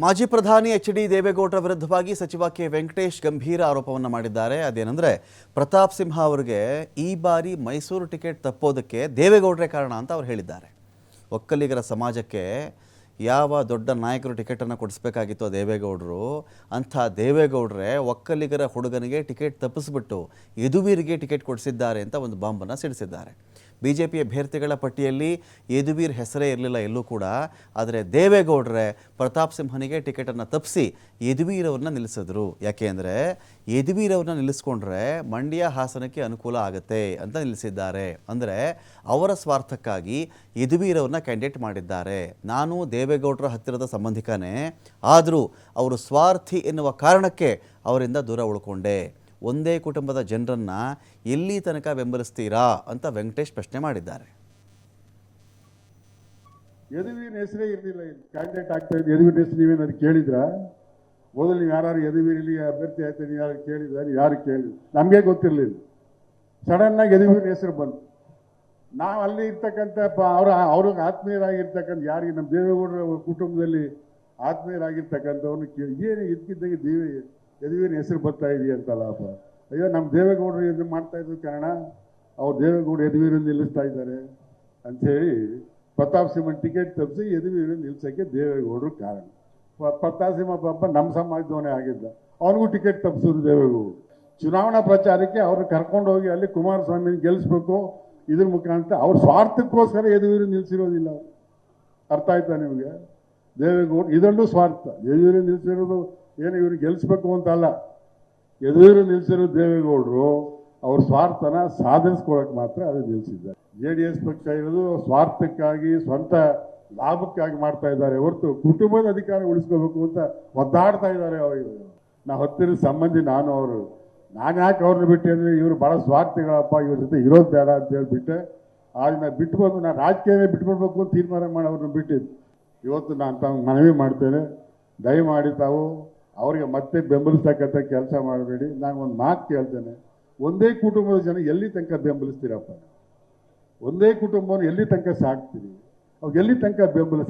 ಮಾಜಿ ಪ್ರಧಾನಿ ಎಚ್.ಡಿ. ದೇವೇಗೌಡರ ವಿರುದ್ಧವಾಗಿ ಸಚಿವ ಕೆ. ವೆಂಕಟೇಶ್ ಗಂಭೀರ ಆರೋಪವನ್ನು ಮಾಡಿದ್ದಾರೆ. ಅದೇನೆಂದರೆ ಪ್ರತಾಪ್ ಸಿಂಹ ಅವರಿಗೆ ಈ ಬಾರಿ ಮೈಸೂರು ಟಿಕೆಟ್ ತಪ್ಪೋದಕ್ಕೆ ದೇವೇಗೌಡರೇ ಕಾರಣ ಅಂತ ಅವರು ಹೇಳಿದ್ದಾರೆ. ಒಕ್ಕಲಿಗರ ಸಮಾಜಕ್ಕೆ ಯಾವ ದೊಡ್ಡ ನಾಯಕರು ಟಿಕೆಟನ್ನು ಕೊಡಿಸಬೇಕಾಗಿತ್ತು ದೇವೇಗೌಡರು, ಅಂಥ ದೇವೇಗೌಡರೇ ಒಕ್ಕಲಿಗರ ಹುಡುಗನಿಗೆ ಟಿಕೆಟ್ ತಪ್ಪಿಸ್ಬಿಟ್ಟು ಯದುವೀರ್ಗೆ ಟಿಕೆಟ್ ಕೊಡಿಸಿದ್ದಾರೆ ಅಂತ ಒಂದು ಬಾಂಬನ್ನು ಸಿಡಿಸಿದ್ದಾರೆ. ಬಿಜೆಪಿ ಅಭ್ಯರ್ಥಿಗಳ ಪಟ್ಟಿಯಲ್ಲಿ ಯದುವೀರ್ ಹೆಸರೇ ಇರಲಿಲ್ಲ ಎಲ್ಲೂ ಕೂಡ. ಆದರೆ ದೇವೇಗೌಡರೇ ಪ್ರತಾಪ್ ಸಿಂಹನಿಗೆ ಟಿಕೆಟನ್ನು ತಪ್ಪಿಸಿ ಯದುವೀರವ್ರನ್ನ ನಿಲ್ಲಿಸಿದ್ರು. ಯಾಕೆ ಅಂದರೆ ಯದುವೀರವ್ರನ್ನ ನಿಲ್ಲಿಸ್ಕೊಂಡ್ರೆ ಮಂಡ್ಯ ಹಾಸನಕ್ಕೆ ಅನುಕೂಲ ಆಗುತ್ತೆ ಅಂತ ನಿಲ್ಲಿಸಿದ್ದಾರೆ. ಅಂದರೆ ಅವರ ಸ್ವಾರ್ಥಕ್ಕಾಗಿ ಯದುವೀರವ್ರನ್ನ ಕ್ಯಾಂಡಿಡೇಟ್ ಮಾಡಿದ್ದಾರೆ. ನಾನು ದೇವೇಗೌಡರ ಹತ್ತಿರದ ಸಂಬಂಧಿಕನೇ, ಆದರೂ ಅವರು ಸ್ವಾರ್ಥಿ ಎನ್ನುವ ಕಾರಣಕ್ಕೆ ಅವರಿಂದ ದೂರ ಉಳ್ಕೊಂಡೆ. ಒಂದೇ ಕುಟುಂಬದ ಜನರನ್ನು ಎಲ್ಲಿ ತನಕ ಬೆಂಬಲಿಸ್ತೀರಾ ಅಂತ ವೆಂಕಟೇಶ್ ಪ್ರಶ್ನೆ ಮಾಡಿದ್ದಾರೆ. ಯದುವೀರ್ ಹೆಸರೇ ಇರಲಿಲ್ಲ, ಕ್ಯಾಂಡಿಡೇಟ್ ಆಗ್ತಾ ಇದ್ದು ಯದುವೀರ್ ಹೆಸರು ನೀವೇನಾದ್ರು ಕೇಳಿದ್ರ? ಮೊದಲು ನೀವು ಯಾರು ಯದುವೀರಲ್ಲಿ ಅಭ್ಯರ್ಥಿ ಆಯ್ತು ನೀವು ಯಾರು ಕೇಳಿದ್ರ? ಯಾರು ಕೇಳಿದ್ರು? ನಮಗೆ ಗೊತ್ತಿರಲಿಲ್ಲ. ಸಡನ್ ಆಗಿ ಯದುವೀರ್ ಹೆಸರು ಬಂತು. ನಾವು ಅಲ್ಲಿ ಇರ್ತಕ್ಕಂಥ ಅವ್ರಿಗೆ ಆತ್ಮೀಯರಾಗಿರ್ತಕ್ಕಂಥ ಯಾರಿಗೆ ನಮ್ಮ ದೇವೇಗೌಡರ ಕುಟುಂಬದಲ್ಲಿ ಆತ್ಮೀಯರಾಗಿರ್ತಕ್ಕಂಥವ್ರನ್ನ ಕೇಳಿ ಏನು ಇದ್ಕಿದ್ದಂಗೆ ಯದುವೀರ್ ಹೆಸರು ಬರ್ತಾ ಇದೆಯಾ ಅಂತಲ್ಲಪ್ಪ. ಅಯ್ಯೋ ನಮ್ಮ ದೇವೇಗೌಡರು ಇದು ಮಾಡ್ತಾ ಇದ್ರು ಕಾರಣ ಅವ್ರು ದೇವೇಗೌಡರು ಯದುವೀರನ್ನು ನಿಲ್ಲಿಸ್ತಾ ಇದ್ದಾರೆ ಅಂಥೇಳಿ ಪ್ರತಾಪ್ ಸಿಂಹನ್ ಟಿಕೆಟ್ ತಪ್ಪಿಸಿ ಯದುವೀರನ್ನು ನಿಲ್ಲಿಸೋಕ್ಕೆ ದೇವೇಗೌಡರು ಕಾರಣ. ಪ್ರತಾಪ್ ಸಿಂಹ ಪಾಪ ನಮ್ಮ ಸಮಾಜದವನೇ ಆಗಿದ್ದ, ಅವನಿಗೂ ಟಿಕೆಟ್ ತಪ್ಪಿಸಿದ್ರು ದೇವೇಗೌಡರು. ಚುನಾವಣಾ ಪ್ರಚಾರಕ್ಕೆ ಅವ್ರನ್ನ ಕರ್ಕೊಂಡು ಹೋಗಿ ಅಲ್ಲಿ ಕುಮಾರಸ್ವಾಮಿನ ಗೆಲ್ಲಿಸ್ಬೇಕು ಇದ್ರ ಮುಖಾಂತರ ಅವ್ರ ಸ್ವಾರ್ಥಕ್ಕೋಸ್ಕರ ಯದುವೀರು ನಿಲ್ಲಿಸಿರೋದಿಲ್ಲ. ಅರ್ಥ ಆಯ್ತಾ ನಿಮಗೆ? ದೇವೇಗೌಡ ಇದೊಂದು ಸ್ವಾರ್ಥ. ಯದುವೀರು ನಿಲ್ಲಿಸಿರೋದು ಏನು ಇವ್ರಿಗೆ ಗೆಲ್ಲಿಸ್ಬೇಕು ಅಂತ ಅಲ್ಲ. ಯದುವೀರು ನಿಲ್ಲಿಸಿರೋ ದೇವೇಗೌಡರು ಅವ್ರ ಸ್ವಾರ್ಥನ ಸಾಧಿಸ್ಕೊಳ್ಳೋಕೆ ಮಾತ್ರ ಅದು ನಿಲ್ಲಿಸಿದ್ದಾರೆ. JDS ಪಕ್ಷ ಇರೋದು ಸ್ವಾರ್ಥಕ್ಕಾಗಿ ಸ್ವಂತ ಲಾಭಕ್ಕಾಗಿ ಮಾಡ್ತಾ ಇದ್ದಾರೆ ಹೊರತು ಕುಟುಂಬದ ಅಧಿಕಾರ ಉಳಿಸ್ಕೋಬೇಕು ಅಂತ ಒದ್ದಾಡ್ತಾ ಇದ್ದಾರೆ. ಅವರು ನಾವು ಹತ್ತಿರ ಸಂಬಂಧಿ, ನಾನು ಯಾಕೆ ಅವ್ರನ್ನ ಬಿಟ್ಟೆ ಅಂದರೆ ಇವರು ಭಾಳ ಸ್ವಾರ್ಥಿಗಳಪ್ಪ, ಇವ್ರ ಜೊತೆ ಇರೋದು ಬೇಡ ಅಂತ ಹೇಳ್ಬಿಟ್ಟೆ. ಆಗ ನಾನು ಬಿಟ್ಬೋದು, ನಾನು ರಾಜಕೀಯನೇ ಬಿಟ್ಬಿಡ್ಬೇಕು ಅಂತ ತೀರ್ಮಾನ ಮಾಡಿ ಅವ್ರನ್ನ ಬಿಟ್ಟಿದ್ದು. ಇವತ್ತು ನಾನು ತಾವು ಮನವಿ ಮಾಡ್ತೇನೆ, ದಯಮಾಡಿ ತಾವು ಅವ್ರಿಗೆ ಮತ್ತೆ ಬೆಂಬಲಿಸ್ತಕ್ಕಂಥ ಕೆಲಸ ಮಾಡಬೇಡಿ. ನಾನು ಒಂದು ಮಾತು ಕೇಳ್ತೇನೆ, ಒಂದೇ ಕುಟುಂಬದ ಜನ ಎಲ್ಲಿ ತನಕ ಬೆಂಬಲಿಸ್ತೀರಪ್ಪ? ಒಂದೇ ಕುಟುಂಬವನ್ನು ಎಲ್ಲಿ ತನಕ ಸಾಕ್ತೀರಿ? ಅವ್ರಿಗೆ ಎಲ್ಲಿ ತನಕ ಬೆಂಬಲ